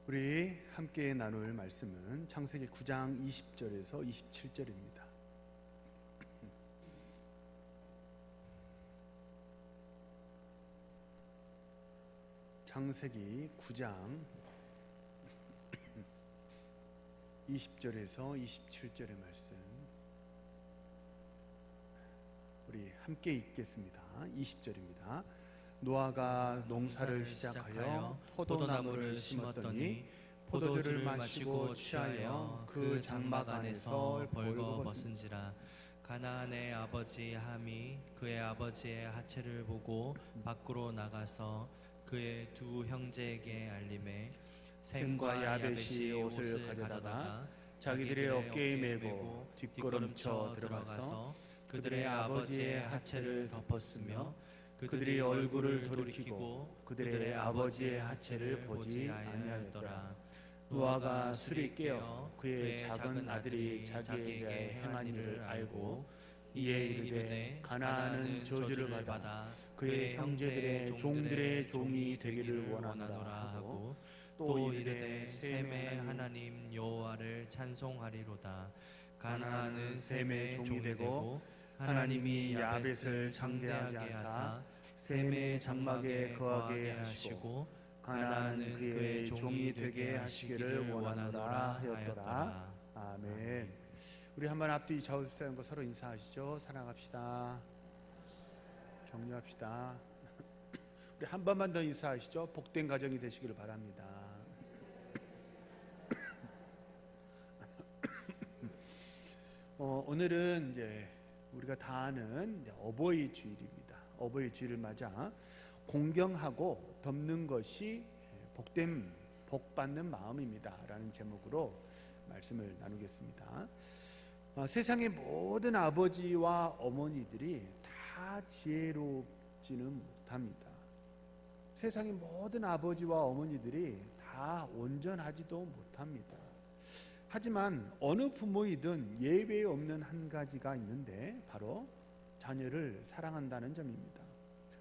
우리 함께 나눌 말씀은 창세기 9장 20절에서 27절입니다. 창세기 9장 20절에서 27절의 말씀 우리 함께 읽겠습니다. 20절입니다. 노아가 농사를 시작하여 포도나무를 심었더니 포도주를 마시고 취하여 그 장막 안에서 벌거벗은지라. 가나안의 아버지 함이 그의 아버지의 하체를 보고 밖으로 나가서 그의 두 형제에게 알림해 셈과 야벳이 옷을 가져다가 자기들의 어깨에 메고 뒷걸음쳐 들어가서 그들의 아버지의 하체를 덮었으며 그들이 얼굴을 돌이키고 그들의 아버지의 하체를 보지 아니하였더라. 노아가 술이 깨어 그의 작은 아들이 자기에게 행한 일을 알고 이에 이르되 가나안은 저주를 받아 그의 형제들의 종들의 종이 되기를 원하노라 하고 또 이르되 셈의 하나님 여호와를 찬송하리로다. 가나안은 셈의 종이 되고 하나님이 야벳을 장대하게 하사 셈의 장막에 거하게 하시고 가나안은 그의 종이 되게 하시기를 원하노라 하였더라. 아멘. 우리 한번 앞뒤 좌우사람과 서로 인사하시죠. 사랑합시다. 격려합시다. 우리 한 번만 더 인사하시죠. 복된 가정이 되시기를 바랍니다. 오늘은 이제 우리가 다 아는 어버이 주일입니다. 어버이 주일을 맞아 공경하고 덮는 것이 복된 복받는 마음입니다 라는 제목으로 말씀을 나누겠습니다. 세상의 모든 아버지와 어머니들이 다 지혜롭지는 못합니다. 세상의 모든 아버지와 어머니들이 다 온전하지도 못합니다. 하지만 어느 부모이든 예외 없는 한 가지가 있는데 바로 자녀를 사랑한다는 점입니다.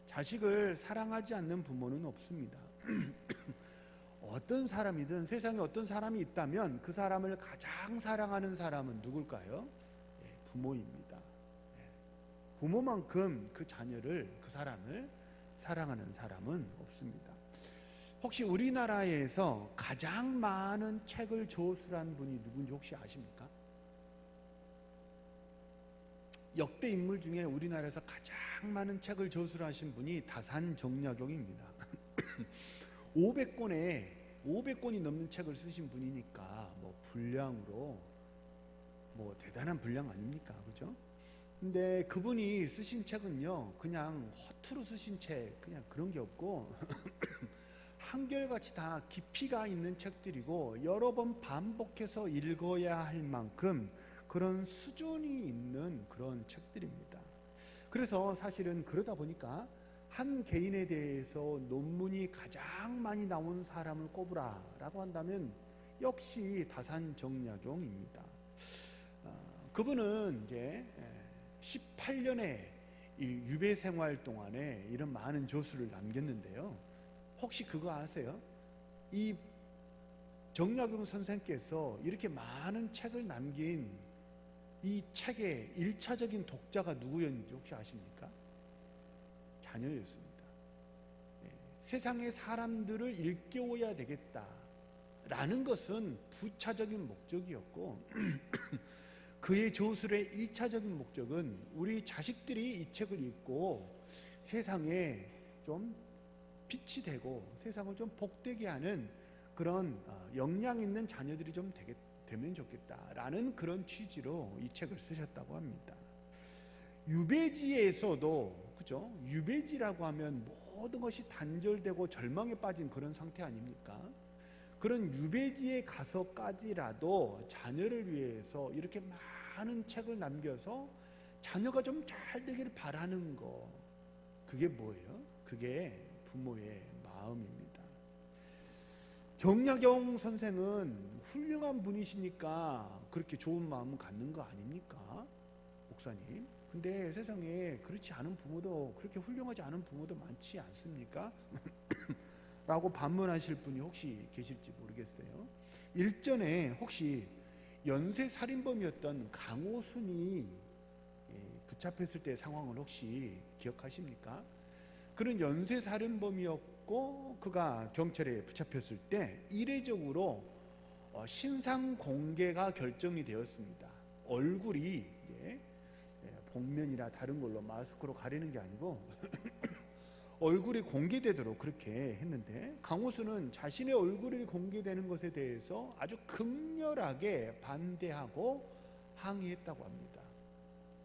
자식을 사랑하지 않는 부모는 없습니다. 어떤 사람이든 세상에 어떤 사람이 있다면 그 사람을 가장 사랑하는 사람은 누굴까요? 부모입니다. 부모만큼 그 자녀를, 그 사람을 사랑하는 사람은 없습니다. 혹시 우리나라에서 가장 많은 책을 저술한 분이 누군지 혹시 아십니까? 역대 인물 중에 우리나라에서 가장 많은 책을 저술하신 분이 다산정약용입니다. 500권이 넘는 책을 쓰신 분이니까 분량으로 대단한 분량 아닙니까? 그죠? 근데 그분이 쓰신 책은요, 그냥 허투루 쓰신 책, 그냥 그런 게 없고 한결같이 다 깊이가 있는 책들이고 여러 번 반복해서 읽어야 할 만큼 그런 수준이 있는 그런 책들입니다. 그래서 사실은 그러다 보니까 한 개인에 대해서 논문이 가장 많이 나온 사람을 꼽으라 라고 한다면 역시 다산정약용입니다. 그분은 이제 18년의 이 유배 생활 동안에 이런 많은 저술을 남겼는데요. 혹시 그거 아세요? 이 정약용 선생께서 이렇게 많은 책을 남긴 이 책의 1차적인 독자가 누구였는지 혹시 아십니까? 자녀였습니다. 세상의 사람들을 일깨워야 되겠다라는 것은 부차적인 목적이었고 그의 저술의 1차적인 목적은 우리 자식들이 이 책을 읽고 세상에 좀 빛이 되고 세상을 좀 복되게 하는 그런 역량 있는 자녀들이 좀 되면 좋겠다라는 그런 취지로 이 책을 쓰셨다고 합니다. 유배지에서도, 그죠? 유배지라고 하면 모든 것이 단절되고 절망에 빠진 그런 상태 아닙니까? 그런 유배지에 가서까지라도 자녀를 위해서 이렇게 많은 책을 남겨서 자녀가 좀 잘 되기를 바라는 거, 그게 뭐예요? 그게 부모의 마음입니다. 정약용 선생은 훌륭한 분이시니까 그렇게 좋은 마음을 갖는 거 아닙니까? 목사님. 근데 세상에 그렇지 않은 부모도, 그렇게 훌륭하지 않은 부모도 많지 않습니까? 라고 반문하실 분이 혹시 계실지 모르겠어요. 일전에 혹시 연쇄살인범이었던 강호순이 붙잡혔을 때 상황을 혹시 기억하십니까? 그런 연쇄살인범이었고 그가 경찰에 붙잡혔을 때 이례적으로 신상 공개가 결정이 되었습니다. 얼굴이 복면이나 다른 걸로 마스크로 가리는 게 아니고 얼굴이 공개되도록 그렇게 했는데, 강호수는 자신의 얼굴이 공개되는 것에 대해서 아주 극렬하게 반대하고 항의했다고 합니다.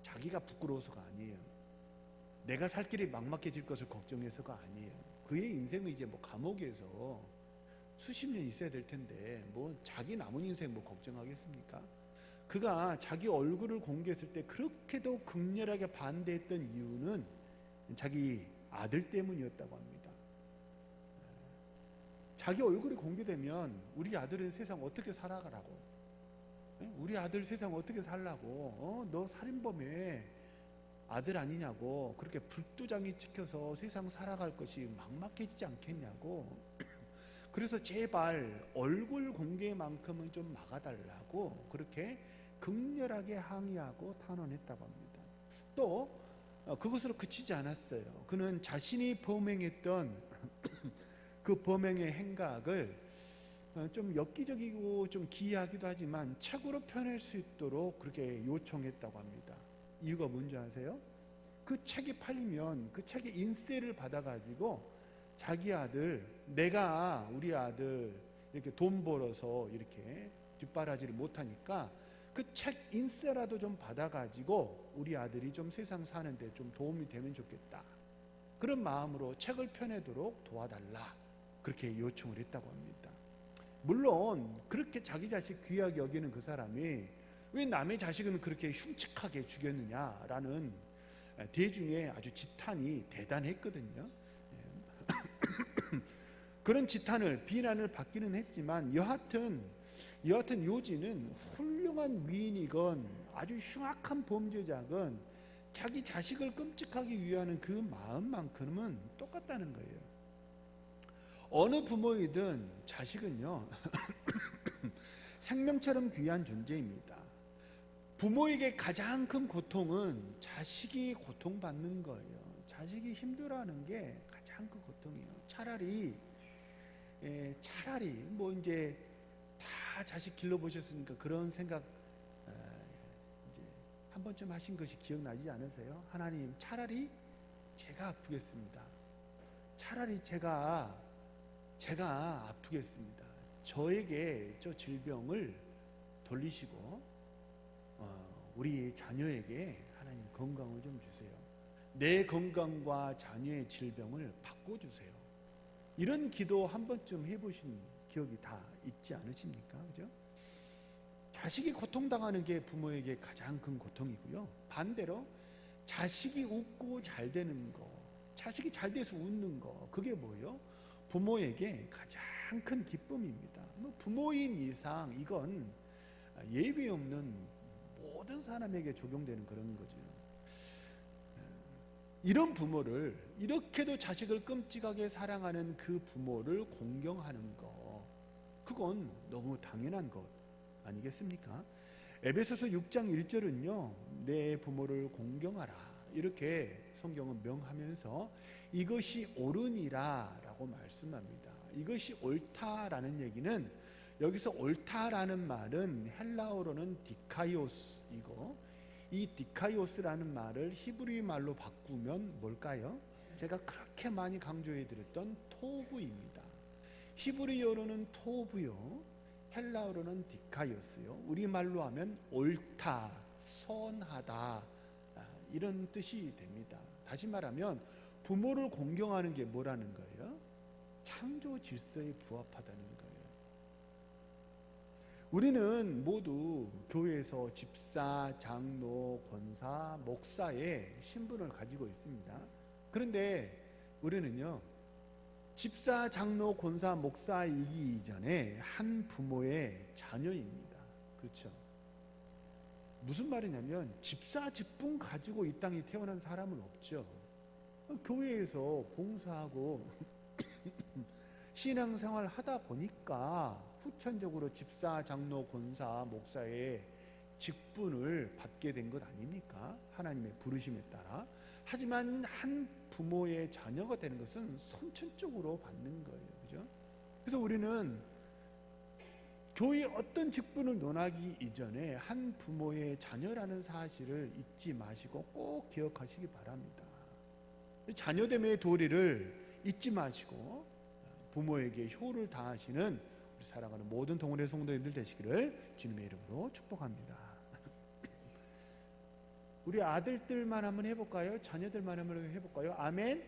자기가 부끄러워서가 아니에요. 내가 살 길이 막막해질 것을 걱정해서가 아니에요. 그의 인생은 이제 뭐 감옥에서 수십 년 있어야 될 텐데 뭐 자기 남은 인생 뭐 걱정하겠습니까? 그가 자기 얼굴을 공개했을 때 그렇게도 극렬하게 반대했던 이유는 자기 아들 때문이었다고 합니다. 자기 얼굴이 공개되면 우리 아들은 세상 어떻게 살아가라고, 우리 아들 세상 어떻게 살라고, 너 살인범의 아들 아니냐고, 그렇게 불도장이 찍혀서 세상 살아갈 것이 막막해지지 않겠냐고. 그래서 제발 얼굴 공개만큼은 좀 막아달라고 그렇게 극렬하게 항의하고 탄원했다고 합니다. 또 그것으로 그치지 않았어요. 그는 자신이 범행했던 그 범행의 행각을 좀 엽기적이고 좀 기이하기도 하지만 책으로 펴낼 수 있도록 그렇게 요청했다고 합니다. 이유가 뭔지 아세요? 그 책이 팔리면 그 책의 인세를 받아가지고 자기 아들, 내가 우리 아들 이렇게 돈 벌어서 이렇게 뒷바라지를 못하니까 그 책 인세라도 좀 받아가지고 우리 아들이 좀 세상 사는데 좀 도움이 되면 좋겠다, 그런 마음으로 책을 펴내도록 도와달라, 그렇게 요청을 했다고 합니다. 물론 그렇게 자기 자식 귀하게 여기는 그 사람이 왜 남의 자식은 그렇게 흉측하게 죽였느냐라는 대중의 아주 지탄이 대단했거든요. 그런 지탄을, 비난을 받기는 했지만 여하튼 요지는 훌륭한 위인이건 아주 흉악한 범죄자건 자기 자식을 끔찍하게 위하는 그 마음만큼은 똑같다는 거예요. 어느 부모이든 자식은요 생명처럼 귀한 존재입니다. 부모에게 가장 큰 고통은 자식이 고통받는 거예요. 자식이 힘들어하는 게 가장 큰 고통이에요. 차라리 뭐 이제 다 자식 길러보셨으니까 그런 생각 이제 한 번쯤 하신 것이 기억나지 않으세요? 하나님, 차라리 제가 아프겠습니다. 차라리 제가 아프겠습니다. 저에게 저 질병을 돌리시고 우리 자녀에게 하나님 건강을 좀 주세요. 내 건강과 자녀의 질병을 바꿔주세요. 이런 기도 한 번쯤 해보신 기억이 다 있지 않으십니까? 그죠? 자식이 고통당하는 게 부모에게 가장 큰 고통이고요. 반대로 자식이 웃고 잘 되는 거, 자식이 잘 돼서 웃는 거, 그게 뭐예요? 부모에게 가장 큰 기쁨입니다. 부모인 이상 이건 예외 없는 모든 사람에게 적용되는 그런 거죠. 이런 부모를, 이렇게도 자식을 끔찍하게 사랑하는 그 부모를 공경하는 것, 그건 너무 당연한 것 아니겠습니까? 에베소서 6장 1절은요 내 부모를 공경하라, 이렇게 성경은 명하면서 이것이 옳으니라 라고 말씀합니다. 이것이 옳다라는 얘기는, 여기서 옳다라는 말은 헬라어로는 디카이오스이고, 이 디카이오스라는 말을 히브리 말로 바꾸면 뭘까요? 제가 그렇게 많이 강조해 드렸던 토부입니다. 히브리어로는 토부요, 헬라어로는 디카이오스요, 우리말로 하면 옳다, 선하다, 이런 뜻이 됩니다. 다시 말하면 부모를 공경하는 게 뭐라는 거예요? 창조 질서에 부합하다는 거예요. 우리는 모두 교회에서 집사, 장로, 권사, 목사의 신분을 가지고 있습니다. 그런데 우리는요 집사, 장로, 권사, 목사이기 이전에 한 부모의 자녀입니다. 그렇죠? 무슨 말이냐면 집사, 직분 가지고 이 땅에 태어난 사람은 없죠. 교회에서 봉사하고 신앙생활 하다 보니까 후천적으로 집사, 장로, 권사, 목사의 직분을 받게 된 것 아닙니까? 하나님의 부르심에 따라. 하지만 한 부모의 자녀가 되는 것은 선천적으로 받는 거예요. 그죠? 그래서 우리는 교회 어떤 직분을 논하기 이전에 한 부모의 자녀라는 사실을 잊지 마시고 꼭 기억하시기 바랍니다. 자녀됨의 도리를 잊지 마시고 부모에게 효를 다하시는 우리 사랑하는 모든 동원의 성도님들 되시기를 주님의 이름으로 축복합니다. 우리 아들들만 한번 해볼까요? 자녀들만 한번 해볼까요? 아멘.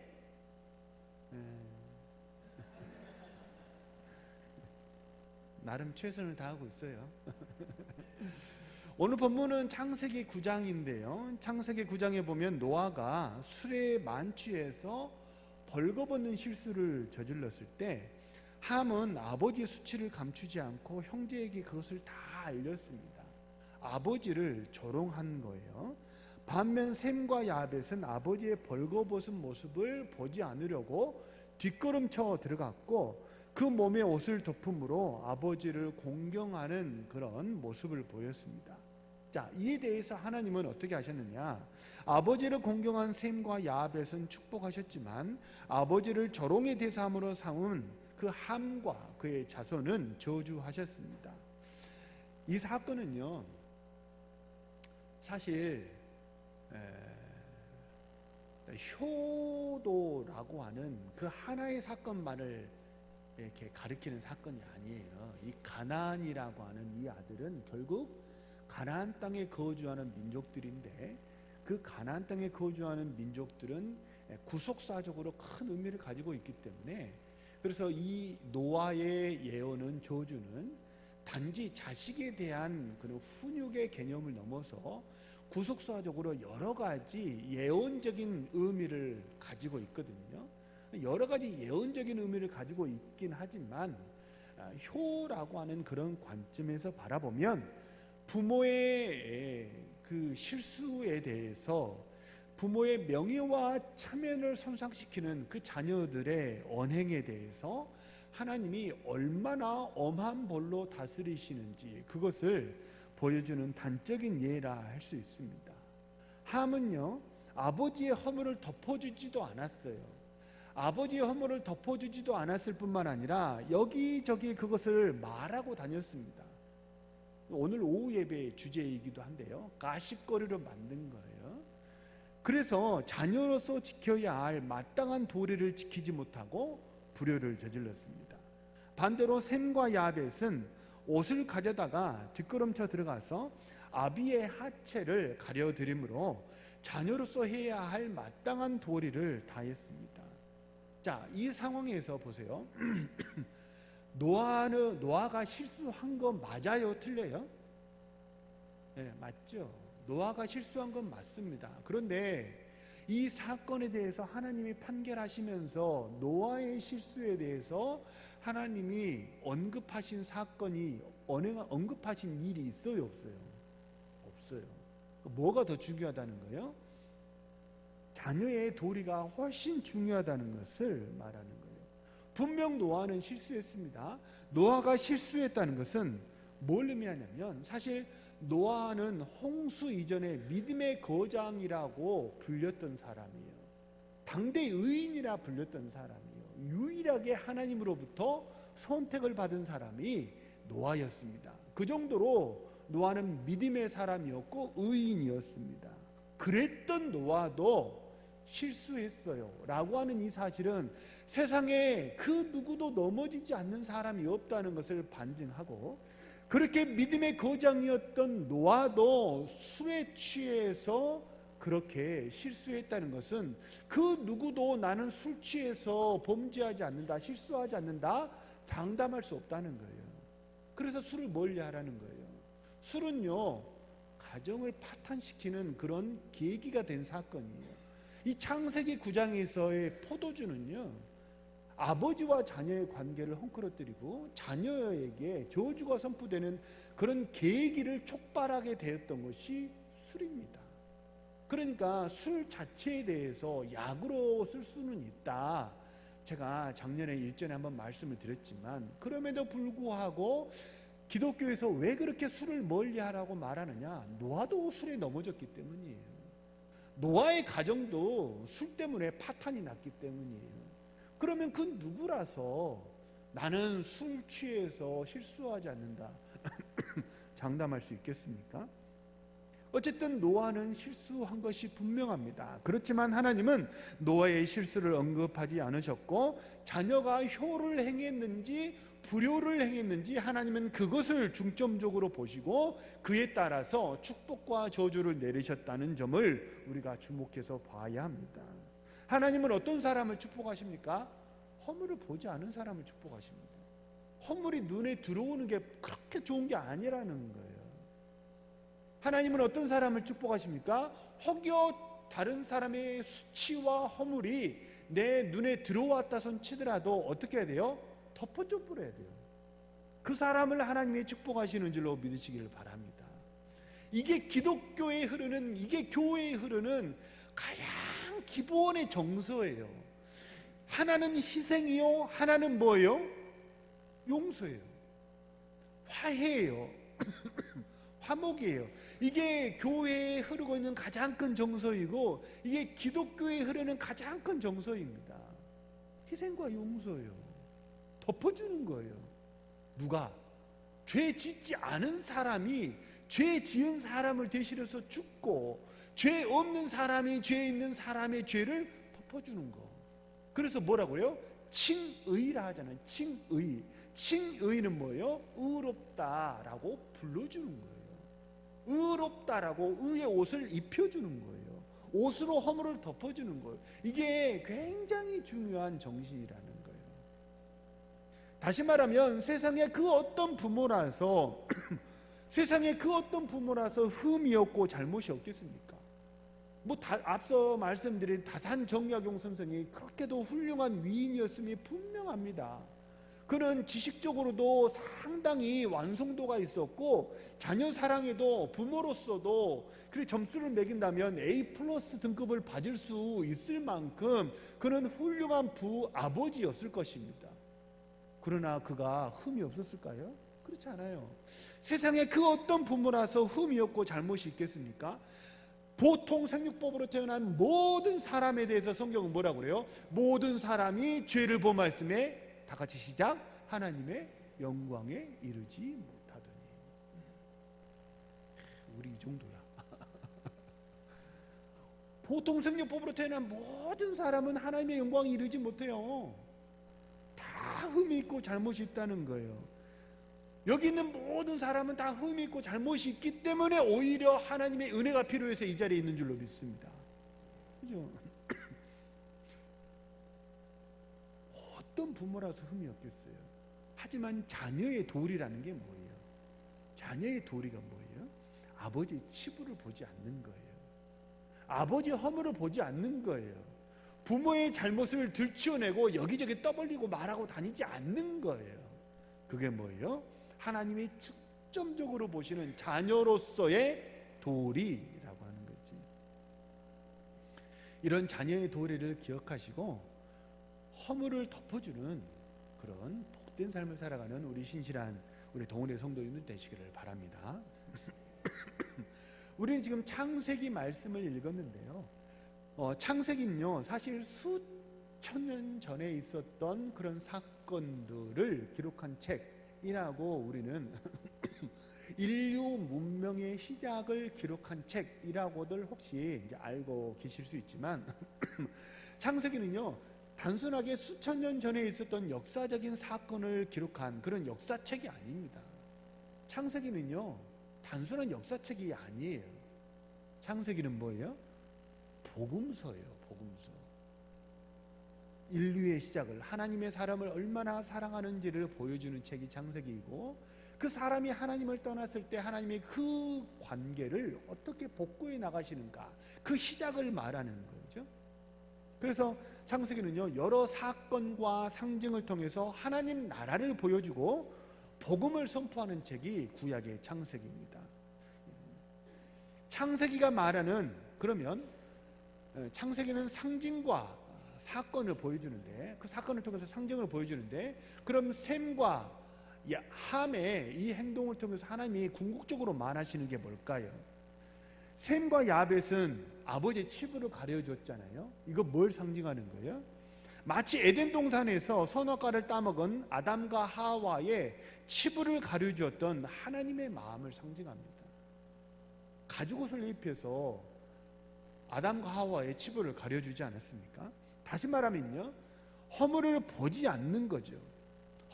나름 최선을 다하고 있어요. 오늘 본문은 창세기 9장인데요. 창세기 9장에 보면 노아가 술에 만취해서 벌거벗는 실수를 저질렀을 때 함은 아버지의 수치를 감추지 않고 형제에게 그것을 다 알렸습니다. 아버지를 조롱한 거예요. 반면 셈과 야벳은 아버지의 벌거벗은 모습을 보지 않으려고 뒷걸음쳐 들어갔고 그 몸에 옷을 덮음으로 아버지를 공경하는 그런 모습을 보였습니다. 자, 이에 대해서 하나님은 어떻게 하셨느냐? 아버지를 공경한 셈과 야벳은 축복하셨지만 아버지를 조롱의 대상으로 삼은 그 함과 그의 자손은 저주하셨습니다. 이 사건은요, 사실 효도라고 하는 그 하나의 사건만을 이렇게 가리키는 사건이 아니에요. 이 가나안이라고 하는 이 아들은 결국 가나안 땅에 거주하는 민족들인데 그 가나안 땅에 거주하는 민족들은 구속사적으로 큰 의미를 가지고 있기 때문에 그래서 이 노아의 예언은 저주는 단지 자식에 대한 그런 훈육의 개념을 넘어서 구속사적으로 여러 가지 예언적인 의미를 가지고 있거든요. 여러 가지 예언적인 의미를 가지고 있긴 하지만 효라고 하는 그런 관점에서 바라보면 부모의 그 실수에 대해서 부모의 명예와 체면을 손상시키는 그 자녀들의 언행에 대해서 하나님이 얼마나 엄한 벌로 다스리시는지 그것을 보여주는 단적인 예라 할 수 있습니다. 함은요, 아버지의 허물을 덮어주지도 않았어요. 아버지의 허물을 덮어주지도 않았을 뿐만 아니라 여기저기 그것을 말하고 다녔습니다. 오늘 오후 예배의 주제이기도 한데요, 가십거리로 만든 거예요. 그래서 자녀로서 지켜야 할 마땅한 도리를 지키지 못하고 불효를 저질렀습니다. 반대로 셈과 야벳은 옷을 가져다가 뒷걸음쳐 들어가서 아비의 하체를 가려드림으로 자녀로서 해야 할 마땅한 도리를 다했습니다. 자, 이 상황에서 보세요. 노아가 실수한 건 맞아요? 틀려요? 네, 맞죠. 노아가 실수한 건 맞습니다. 그런데 이 사건에 대해서 하나님이 판결하시면서 노아의 실수에 대해서 하나님이 언급하신 사건이 언급하신 일이 있어요? 없어요? 없어요. 뭐가 더 중요하다는 거예요? 자녀의 도리가 훨씬 중요하다는 것을 말하는 거예요. 분명 노아는 실수했습니다. 노아가 실수했다는 것은 뭘 의미하냐면 사실 노아는 홍수 이전에 믿음의 거장이라고 불렸던 사람이에요. 당대 의인이라 불렸던 사람이에요. 유일하게 하나님으로부터 선택을 받은 사람이 노아였습니다. 그 정도로 노아는 믿음의 사람이었고 의인이었습니다. 그랬던 노아도 실수했어요 라고 하는 이 사실은 세상에 그 누구도 넘어지지 않는 사람이 없다는 것을 반증하고, 그렇게 믿음의 거장이었던 노아도 술에 취해서 그렇게 실수했다는 것은 그 누구도 나는 술 취해서 범죄하지 않는다, 실수하지 않는다 장담할 수 없다는 거예요. 그래서 술을 멀리하라는 거예요. 술은요, 가정을 파탄시키는 그런 계기가 된 사건이에요. 이 창세기 9장에서의 포도주는요, 아버지와 자녀의 관계를 헝클어뜨리고 자녀에게 저주가 선포되는 그런 계기를 촉발하게 되었던 것이 술입니다. 그러니까 술 자체에 대해서 약으로 쓸 수는 있다, 제가 작년에 일전에 한번 말씀을 드렸지만 그럼에도 불구하고 기독교에서 왜 그렇게 술을 멀리하라고 말하느냐? 노아도 술에 넘어졌기 때문이에요. 노아의 가정도 술 때문에 파탄이 났기 때문이에요. 그러면 그 누구라서 나는 술 취해서 실수하지 않는다 장담할 수 있겠습니까? 어쨌든 노아는 실수한 것이 분명합니다. 그렇지만 하나님은 노아의 실수를 언급하지 않으셨고 자녀가 효를 행했는지 불효를 행했는지 하나님은 그것을 중점적으로 보시고 그에 따라서 축복과 저주를 내리셨다는 점을 우리가 주목해서 봐야 합니다. 하나님은 어떤 사람을 축복하십니까? 허물을 보지 않은 사람을 축복하십니다. 허물이 눈에 들어오는 게 그렇게 좋은 게 아니라는 거예요. 하나님은 어떤 사람을 축복하십니까? 혹여 다른 사람의 수치와 허물이 내 눈에 들어왔다 손 치더라도 어떻게 해야 돼요? 덮어줘 버려야 돼요. 그 사람을 하나님이 축복하시는 줄로 믿으시기를 바랍니다. 이게 기독교에 흐르는, 이게 교회에 흐르는 가장 기본의 정서예요. 하나는 희생이요, 하나는 뭐예요? 용서예요. 화해예요. 화목이에요. 이게 교회에 흐르고 있는 가장 큰 정서이고 이게 기독교에 흐르는 가장 큰 정서입니다. 희생과 용서예요. 덮어주는 거예요. 누가? 죄 짓지 않은 사람이 죄 지은 사람을 대신해서 죽고 죄 없는 사람이 죄 있는 사람의 죄를 덮어주는 거. 그래서 뭐라고요? 칭의라 하잖아요. 칭의. 칭의는 뭐예요? 의롭다라고 불러주는 거예요. 의롭다라고 의의 옷을 입혀주는 거예요. 옷으로 허물을 덮어주는 거예요. 이게 굉장히 중요한 정신이라는 거예요. 다시 말하면 세상에 그 어떤 부모라서 세상에 그 어떤 부모라서 흠이 없고 잘못이 없겠습니까? 앞서 말씀드린 다산정약용 선생이 그렇게도 훌륭한 위인이었음이 분명합니다. 그는 지식적으로도 상당히 완성도가 있었고 자녀 사랑에도 부모로서도 그리고 점수를 매긴다면 A+ 등급을 받을 수 있을 만큼 그는 훌륭한 부아버지였을 것입니다. 그러나 그가 흠이 없었을까요? 그렇지 않아요. 세상에 그 어떤 부모라서 흠이 없고 잘못이 있겠습니까? 보통 생육법으로 태어난 모든 사람에 대해서 성경은 뭐라고 그래요? 모든 사람이 죄를 범하였음에 다 같이 시작. 하나님의 영광에 이르지 못하더니. 우리 이 정도야. 보통 생육법으로 태어난 모든 사람은 하나님의 영광에 이르지 못해요. 다 흠이 있고 잘못이 있다는 거예요. 여기 있는 모든 사람은 다 흠이 있고 잘못이 있기 때문에 오히려 하나님의 은혜가 필요해서 이 자리에 있는 줄로 믿습니다. 그죠? 어떤 부모라서 흠이 없겠어요. 하지만 자녀의 도리라는 게 뭐예요? 자녀의 도리가 뭐예요? 아버지의 치부를 보지 않는 거예요. 아버지의 허물을 보지 않는 거예요. 부모의 잘못을 들추어내고 여기저기 떠벌리고 말하고 다니지 않는 거예요. 그게 뭐예요? 하나님이 중점적으로 보시는 자녀로서의 도리라고 하는 거지. 이런 자녀의 도리를 기억하시고 허물을 덮어주는 그런 복된 삶을 살아가는 우리 신실한 우리 동원의 성도님들 되시기를 바랍니다. 우리는 지금 창세기 말씀을 읽었는데요. 창세기는요, 사실 수천 년 전에 있었던 그런 사건들을 기록한 책이라고 우리는 인류 문명의 시작을 기록한 책이라고들 혹시 이제 알고 계실 수 있지만 창세기는요, 단순하게 수천 년 전에 있었던 역사적인 사건을 기록한 그런 역사책이 아닙니다. 창세기는요, 단순한 역사책이 아니에요. 창세기는 뭐예요? 복음서예요. 복음서. 인류의 시작을, 하나님의 사람을 얼마나 사랑하는지를 보여주는 책이 창세기이고, 그 사람이 하나님을 떠났을 때 하나님의 그 관계를 어떻게 복구해 나가시는가, 그 시작을 말하는 거죠. 그래서 창세기는요, 여러 사건과 상징을 통해서 하나님 나라를 보여주고 복음을 선포하는 책이 구약의 창세기입니다. 창세기가 말하는, 그러면 창세기는 상징과 사건을 보여주는데, 그 사건을 통해서 상징을 보여주는데, 그럼 셈과 함의 이 행동을 통해서 하나님이 궁극적으로 말하시는 게 뭘까요? 셈과 야벳은 아버지의 치부를 가려줬잖아요. 이거 뭘 상징하는 거예요? 마치 에덴 동산에서 선악과를 따먹은 아담과 하와의 치부를 가려주었던 하나님의 마음을 상징합니다. 가죽옷을 입혀서 아담과 하와의 치부를 가려주지 않았습니까? 다시 말하면요, 허물을 보지 않는 거죠.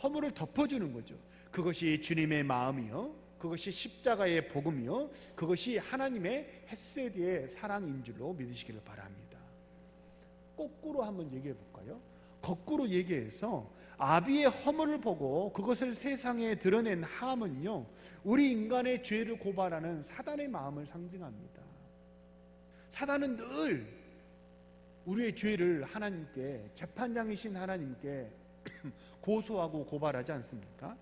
허물을 덮어주는 거죠. 그것이 주님의 마음이요, 그것이 십자가의 복음이요, 그것이 하나님의 헤세드의 사랑인 줄로 믿으시기를 바랍니다. 거꾸로 한번 얘기해 볼까요? 거꾸로 얘기해서 아비의 허물을 보고 그것을 세상에 드러낸 함은요, 우리 인간의 죄를 고발하는 사단의 마음을 상징합니다. 사단은 늘 우리의 죄를 하나님께, 재판장이신 하나님께 고소하고 고발하지 않습니까?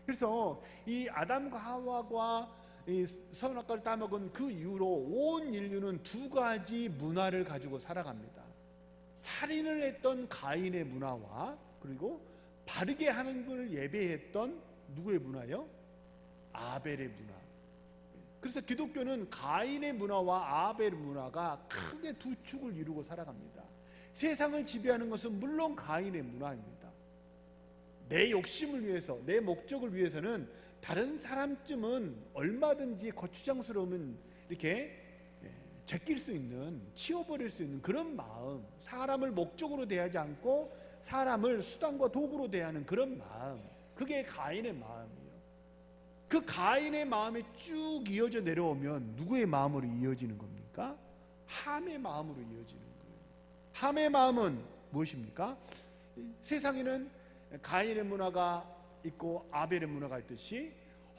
그래서 이 아담과 하와가 이 선악과를 따먹은 그 이후로 온 인류는 두 가지 문화를 가지고 살아갑니다. 살인을 했던 가인의 문화와, 그리고 바르게 하나님을 예배했던 누구의 문화요? 아벨의 문화. 그래서 기독교는 가인의 문화와 아벨의 문화가 크게 두 축을 이루고 살아갑니다. 세상을 지배하는 것은 물론 가인의 문화입니다. 내 욕심을 위해서, 내 목적을 위해서는 다른 사람쯤은 얼마든지 거추장스러우면 이렇게 제낄 수 있는, 치워버릴 수 있는 그런 마음, 사람을 목적으로 대하지 않고 사람을 수단과 도구로 대하는 그런 마음, 그게 가인의 마음이에요. 그 가인의 마음이 쭉 이어져 내려오면 누구의 마음으로 이어지는 겁니까? 함의 마음으로 이어지는 거예요. 함의 마음은 무엇입니까? 세상에는 가인의 문화가 있고 아벨의 문화가 있듯이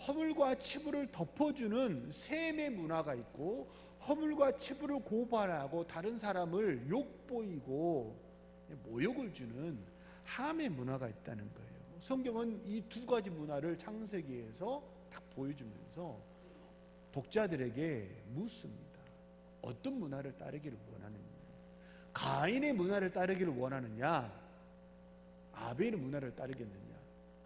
허물과 치부를 덮어주는 셈의 문화가 있고, 허물과 치부를 고발하고 다른 사람을 욕보이고 모욕을 주는 함의 문화가 있다는 거예요. 성경은 이 두 가지 문화를 창세기에서 딱 보여주면서 독자들에게 묻습니다. 어떤 문화를 따르기를 원하느냐? 가인의 문화를 따르기를 원하느냐? 아벨의 문화를 따르겠느냐?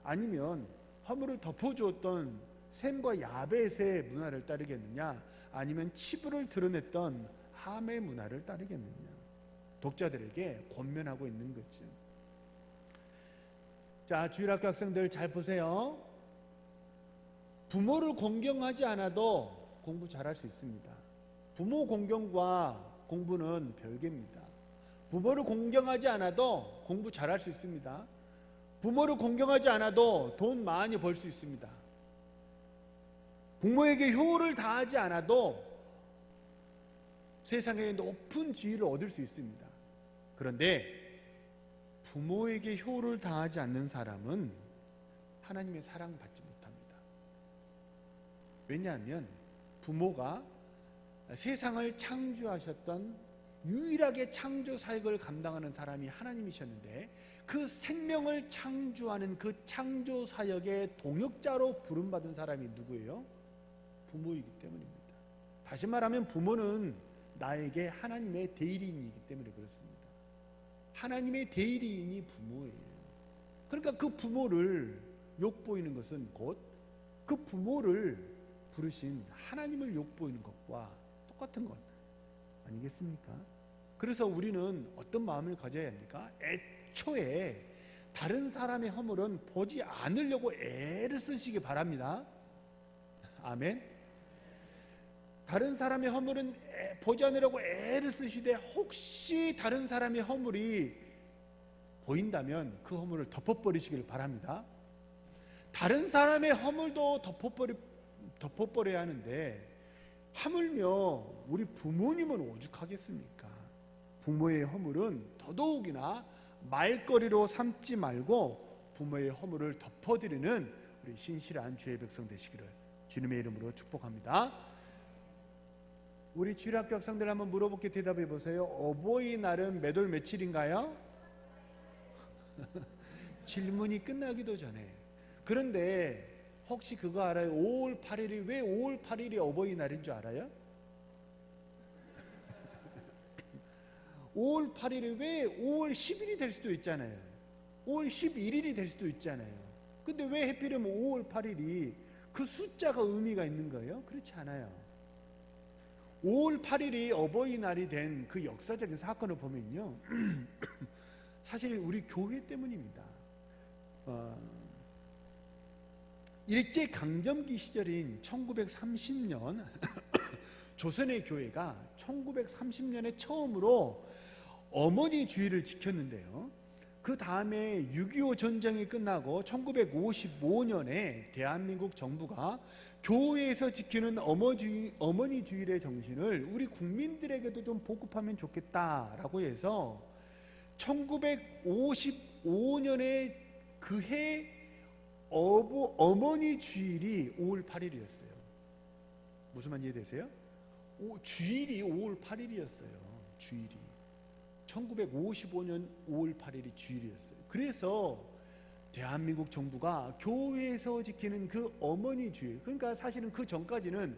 아니면 허물을 덮어주었던 셈과 야벳의 문화를 따르겠느냐? 아니면 치부를 드러냈던 함의 문화를 따르겠느냐? 독자들에게 권면하고 있는 거죠. 자, 주일학교 학생들 잘 보세요. 부모를 공경하지 않아도 공부 잘할 수 있습니다. 부모 공경과 공부는 별개입니다. 부모를 공경하지 않아도 공부 잘할 수 있습니다. 부모를 공경하지 않아도 돈 많이 벌 수 있습니다. 부모에게 효를 다하지 않아도 세상에 높은 지위를 얻을 수 있습니다. 그런데 부모에게 효를 다하지 않는 사람은 하나님의 사랑받지 못합니다. 왜냐하면 부모가 세상을 창조하셨던 유일하게 창조 사역을 감당하는 사람이 하나님이셨는데, 그 생명을 창조하는 그 창조 사역의 동역자로 부름받은 사람이 누구예요? 부모이기 때문입니다. 다시 말하면 부모는 나에게 하나님의 대리인이기 때문에 그렇습니다. 하나님의 대리인이 부모예요. 그러니까 그 부모를 욕보이는 것은 곧 그 부모를 부르신 하나님을 욕보이는 것과 똑같은 것 아니겠습니까? 그래서 우리는 어떤 마음을 가져야 합니까? 애초에 다른 사람의 허물은 보지 않으려고 애를 쓰시기 바랍니다. 아멘. 다른 사람의 허물은 보지 않으려고 애를 쓰시되, 혹시 다른 사람의 허물이 보인다면 그 허물을 덮어버리시길 바랍니다. 다른 사람의 허물도 덮어버려야 하는데, 하물며 우리 부모님은 오죽하겠습니까? 부모의 허물은 더더욱이나 말거리로 삼지 말고 부모의 허물을 덮어드리는 우리 신실한 주의 백성 되시기를 주님의 이름으로 축복합니다. 우리 주일학교 학생들 한번 물어볼게, 대답해 보세요. 어버이날은 몇 월 며칠인가요? 질문이 끝나기도 전에. 그런데 혹시 그거 알아요? 5월 8일이 왜 5월 8일이 어버이날인 줄 알아요? 5월 8일이 왜 5월 10일이 될 수도 있잖아요. 5월 11일이 될 수도 있잖아요. 근데 왜 해필이면 5월 8일이 그 숫자가 의미가 있는 거예요? 그렇지 않아요. 5월 8일이 어버이날이 된 그 역사적인 사건을 보면요. 사실 우리 교회 때문입니다. 일제강점기 시절인 1930년 조선의 교회가 1930년에 처음으로 어머니 주의를 지켰는데요. 그 다음에 6.25 전쟁이 끝나고 1955년에 대한민국 정부가 교회에서 지키는 어머니주일의 정신을 우리 국민들에게도 좀 보급하면 좋겠다라고 해서 1955년에 그해 어머니 주일이 5월 8일이었어요. 무슨 말 이해되세요? 주일이 5월 8일이었어요. 주일이 1955년 5월 8일이 주일이었어요. 그래서 대한민국 정부가 교회에서 지키는 그 어머니 주일, 그러니까 사실은 그 전까지는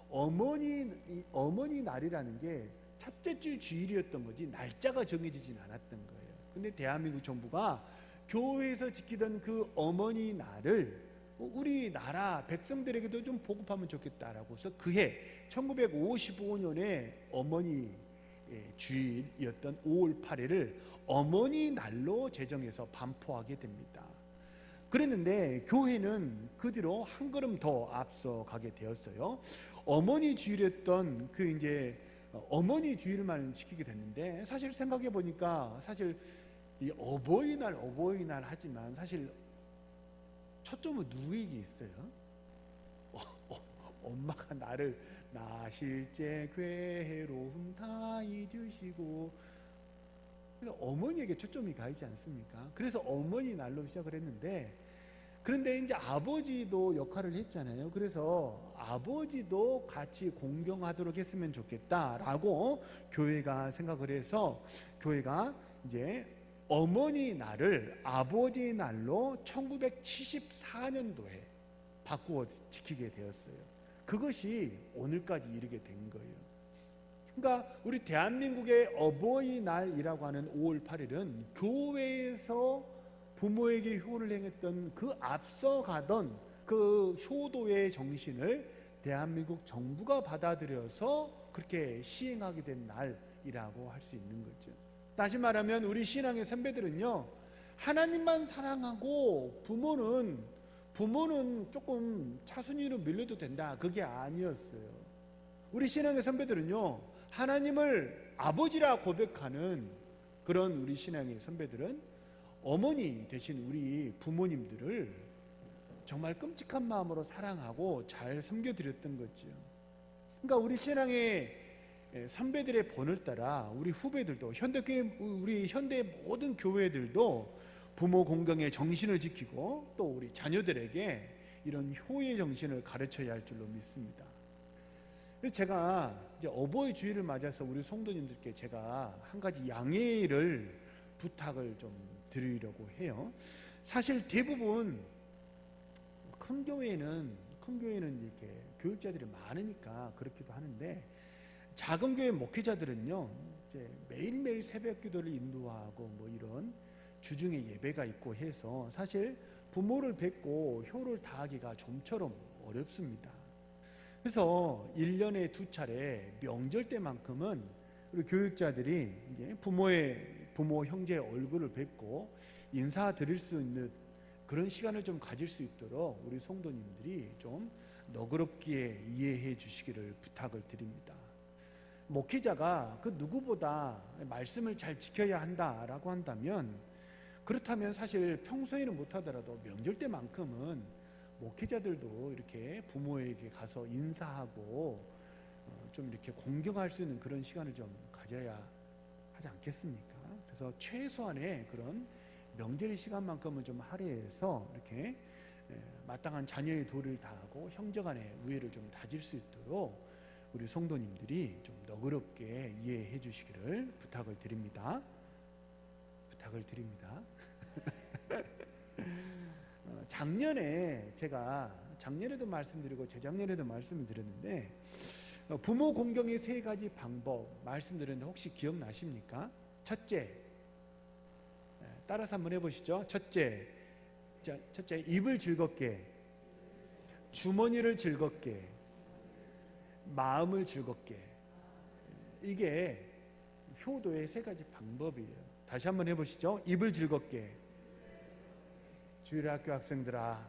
어머니 날이라는 게 첫째 주 주일이었던 거지 날짜가 정해지진 않았던 거예요. 근데 대한민국 정부가 교회에서 지키던 그 어머니 날을 우리나라 백성들에게도 좀 보급하면 좋겠다라고 해서 그해 1955년에 어머니 주일이었던 5월 8일을 어머니 날로 제정해서 반포하게 됩니다. 그랬는데 교회는 그 뒤로 한 걸음 더 앞서가게 되었어요. 어머니 주일이었던 그 이제 어머니 주일만 지키게 됐는데 사실 생각해 보니까 사실 이 어버이날 하지만 사실 초점은 누구에게 있어요? 엄마가 나를 나실 때 괴로움 다 잊으시고, 그러니까 어머니에게 초점이 가 있지 않습니까? 그래서 어머니 날로 시작을 했는데, 그런데 이제 아버지도 역할을 했잖아요. 그래서 아버지도 같이 공경하도록 했으면 좋겠다라고 교회가 생각을 해서 교회가 이제 어머니 날을 아버지 날로 1974년도에 바꾸어 지키게 되었어요. 그것이 오늘까지 이르게 된 거예요. 그러니까 우리 대한민국의 어버이날이라고 하는 5월 8일은 교회에서 부모에게 효를 행했던 그 앞서가던 그 효도의 정신을 대한민국 정부가 받아들여서 그렇게 시행하게 된 날이라고 할 수 있는 거죠. 다시 말하면 우리 신앙의 선배들은요, 하나님만 사랑하고 부모는 조금 차순위로 밀려도 된다, 그게 아니었어요. 우리 신앙의 선배들은요, 하나님을 아버지라 고백하는 그런 우리 신앙의 선배들은 어머니 대신 우리 부모님들을 정말 끔찍한 마음으로 사랑하고 잘 섬겨드렸던 거죠. 그러니까 우리 신앙의 선배들의 본을 따라 우리 후배들도 우리 현대 모든 교회들도 부모 공경의 정신을 지키고 또 우리 자녀들에게 이런 효의 정신을 가르쳐야 할 줄로 믿습니다. 그래서 제가 이제 어버이 주일을 맞아서 우리 성도님들께 제가 한 가지 양해를 부탁을 좀 드리려고 해요. 사실 대부분 큰 교회는 이렇게 교육자들이 많으니까 그렇기도 하는데, 작은 교회 목회자들은요, 이제 매일매일 새벽 기도를 인도하고 뭐 이런 주중에 예배가 있고 해서 사실 부모를 뵙고 효를 다하기가 좀처럼 어렵습니다. 그래서 1년에 2차례 명절 때만큼은 우리 교육자들이 이제 부모 형제의 얼굴을 뵙고 인사드릴 수 있는 그런 시간을 좀 가질 수 있도록 우리 성도님들이 좀 너그럽게 이해해 주시기를 부탁을 드립니다. 목회자가 그 누구보다 말씀을 잘 지켜야 한다라고 한다면, 그렇다면 사실 평소에는 못하더라도 명절 때만큼은 목회자들도 이렇게 부모에게 가서 인사하고 좀 이렇게 공경할 수 있는 그런 시간을 좀 가져야 하지 않겠습니까? 그래서 최소한의 그런 명절 시간만큼은 좀 할애해서 이렇게 마땅한 자녀의 도를 다하고 형제간의 우애를 좀 다질 수 있도록 우리 성도님들이 좀 너그럽게 이해해 주시기를 부탁을 드립니다. 작년에도 말씀드리고 재작년에도 말씀을 드렸는데, 부모 공경의 3가지 방법 말씀드렸는데 혹시 기억나십니까? 첫째, 따라서 한번 해보시죠. 첫째, 자, 첫째, 입을 즐겁게, 주머니를 즐겁게, 마음을 즐겁게. 이게 효도의 세 가지 방법이에요. 다시 한번 해보시죠. 입을 즐겁게. 주일학교 학생들아,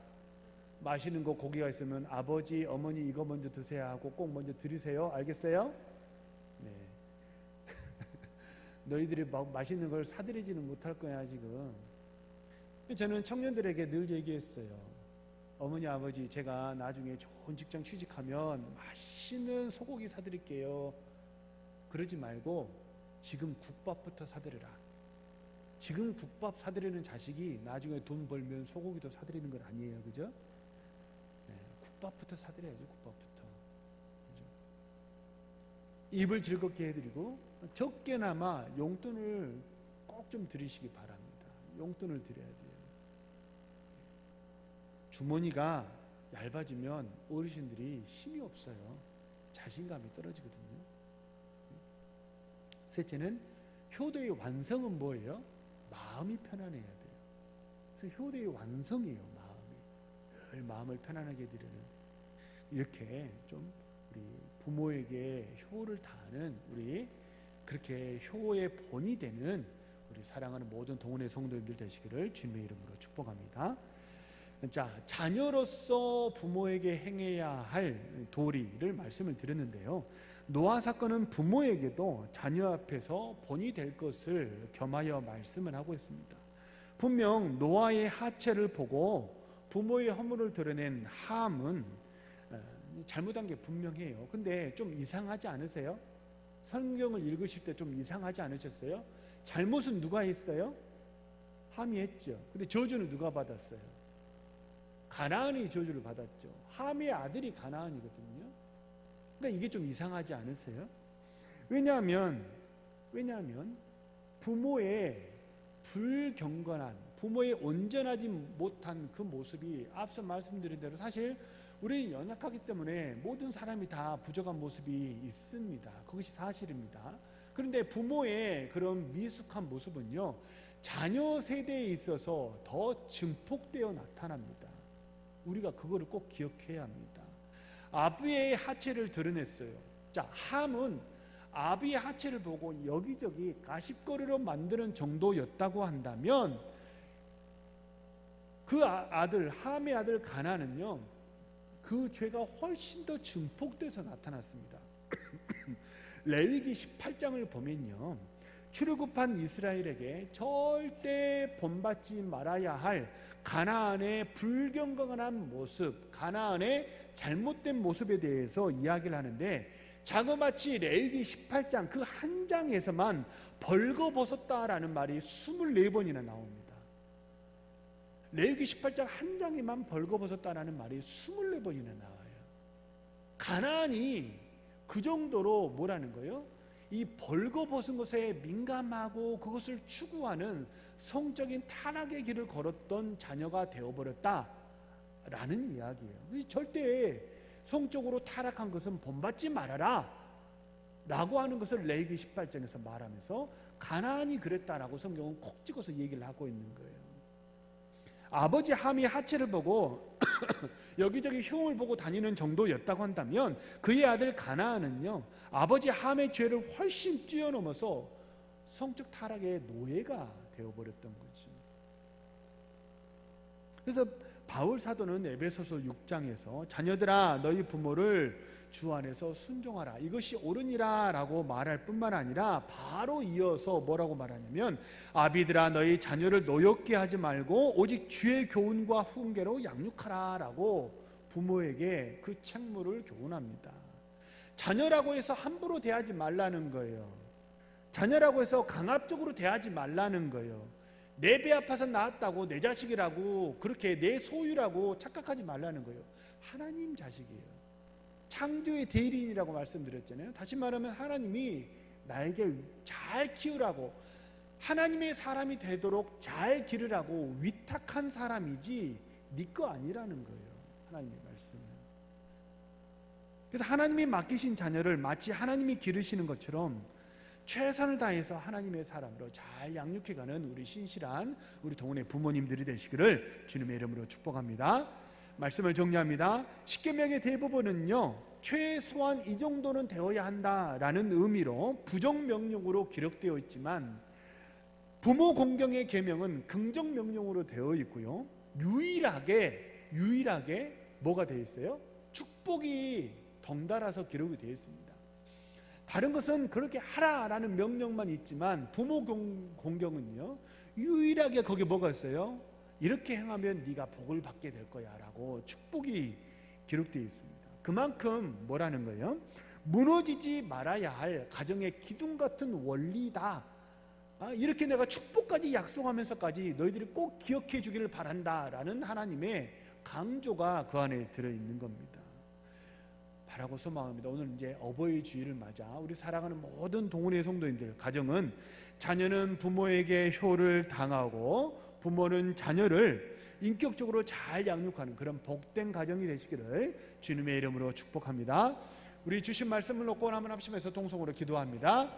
맛있는 거 고기가 있으면 아버지, 어머니 이거 먼저 드세요 하고 꼭 먼저 드리세요. 알겠어요? 네. 너희들이 맛있는 걸 사드리지는 못할 거야 지금. 저는 청년들에게 늘 얘기했어요. 어머니, 아버지, 제가 나중에 좋은 직장 취직하면 맛있는 소고기 사드릴게요. 그러지 말고 지금 국밥부터 사드리라. 지금 국밥 사드리는 자식이 나중에 돈 벌면 소고기도 사드리는 건 아니에요. 그죠? 네, 국밥부터 사드려야죠. 국밥부터. 그죠? 입을 즐겁게 해드리고 적게나마 용돈을 꼭 좀 드리시기 바랍니다. 용돈을 드려야 돼요. 주머니가 얇아지면 어르신들이 힘이 없어요. 자신감이 떨어지거든요. 셋째는 효도의 완성은 뭐예요? 마음이 편안해야 돼요. 그래서 효도의 완성이에요. 마음이. 늘 마음을 편안하게 드리는, 이렇게 좀 우리 부모에게 효를 다하는, 우리 그렇게 효의 본이 되는 우리 사랑하는 모든 동원의 성도님들 되시기를 주님의 이름으로 축복합니다. 자, 자녀로서 부모에게 행해야 할 도리를 말씀을 드렸는데요. 노아 사건은 부모에게도 자녀 앞에서 본이 될 것을 겸하여 말씀을 하고 있습니다. 분명 노아의 하체를 보고 부모의 허물을 드러낸 함은 잘못한 게 분명해요. 근데 좀 이상하지 않으세요? 성경을 읽으실 때 좀 이상하지 않으셨어요? 잘못은 누가 했어요? 함이 했죠. 근데 저주는 누가 받았어요? 가나안이 저주를 받았죠. 함의 아들이 가나안이거든요. 그러니까 이게 좀 이상하지 않으세요? 왜냐하면 부모의 불경건한, 부모의 온전하지 못한 그 모습이 앞서 말씀드린 대로 사실 우리는 연약하기 때문에 모든 사람이 다 부족한 모습이 있습니다. 그것이 사실입니다. 그런데 부모의 그런 미숙한 모습은요, 자녀 세대에 있어서 더 증폭되어 나타납니다. 우리가 그거를 꼭 기억해야 합니다. 아비의 하체를 드러냈어요. 자, 함은 아비의 하체를 보고 여기저기 가십거리로 만드는 정도였다고 한다면 그 아들, 함의 아들 가나안은요, 그 죄가 훨씬 더 증폭돼서 나타났습니다. 레위기 18장을 보면요, 출애굽한 이스라엘에게 절대 본받지 말아야 할 가나안의 불경건한 모습, 가나안의 잘못된 모습에 대해서 이야기를 하는데, 자그마치 레위기 18장 그 한 장에서만 벌거벗었다라는 말이 24번이나 나옵니다. 레위기 18장 한 장에만 벌거벗었다라는 말이 24번이나 나와요. 가나안이 그 정도로 뭐라는 거예요? 이 벌거벗은 것에 민감하고 그것을 추구하는 성적인 타락의 길을 걸었던 자녀가 되어버렸다라는 이야기예요. 절대 성적으로 타락한 것은 본받지 말아라 라고 하는 것을 레위기 18장에서 말하면서 가나안이 그랬다라고 성경은 콕 찍어서 얘기를 하고 있는 거예요. 아버지 함이 하체를 보고 여기저기 흉을 보고 다니는 정도였다고 한다면 그의 아들 가나안은요, 아버지 함의 죄를 훨씬 뛰어넘어서 성적 타락의 노예가 되어버렸던 거죠. 그래서 바울 사도는 에베소서 6장에서 자녀들아 너희 부모를 주 안에서 순종하라, 이것이 옳으니라 라고 말할 뿐만 아니라 바로 이어서 뭐라고 말하냐면, 아비들아 너희 자녀를 노엽게 하지 말고 오직 주의 교훈과 훈계로 양육하라 라고 부모에게 그 책무를 교훈합니다. 자녀라고 해서 함부로 대하지 말라는 거예요. 자녀라고 해서 강압적으로 대하지 말라는 거예요. 내 배 아파서 낳았다고 내 자식이라고 그렇게 내 소유라고 착각하지 말라는 거예요. 하나님 자식이에요. 창조의 대리인이라고 말씀드렸잖아요. 다시 말하면 하나님이 나에게 잘 키우라고, 하나님의 사람이 되도록 잘 기르라고 위탁한 사람이지 네 거 아니라는 거예요. 하나님의 말씀은. 그래서 하나님이 맡기신 자녀를 마치 하나님이 기르시는 것처럼 최선을 다해서 하나님의 사람으로 잘 양육해가는 우리 신실한 우리 동원의 부모님들이 되시기를 주님의 이름으로 축복합니다. 말씀을 정리합니다. 십계명의 대부분은요, 최소한 이 정도는 되어야 한다라는 의미로 부정명령으로 기록되어 있지만, 부모 공경의 계명은 긍정명령으로 되어 있고요, 유일하게 뭐가 되어 있어요? 축복이 덩달아서 기록이 되어 있습니다. 다른 것은 그렇게 하라라는 명령만 있지만, 부모 공경은요, 유일하게 거기에 뭐가 있어요? 이렇게 행하면 네가 복을 받게 될 거야 라고 축복이 기록되어 있습니다. 그만큼 뭐라는 거예요? 무너지지 말아야 할 가정의 기둥 같은 원리다. 이렇게 내가 축복까지 약속하면서까지 너희들이 꼭 기억해 주기를 바란다라는 하나님의 강조가 그 안에 들어있는 겁니다. 바라고 소망합니다. 오늘 이제 어버이 주일을 맞아 우리 사랑하는 모든 동원의 성도님들, 가정은 자녀는 부모에게 효를 당하고 부모는 자녀를 인격적으로 잘 양육하는 그런 복된 가정이 되시기를 주님의 이름으로 축복합니다. 우리 주신 말씀을 놓고 한번 합심해서 통성으로 기도합니다.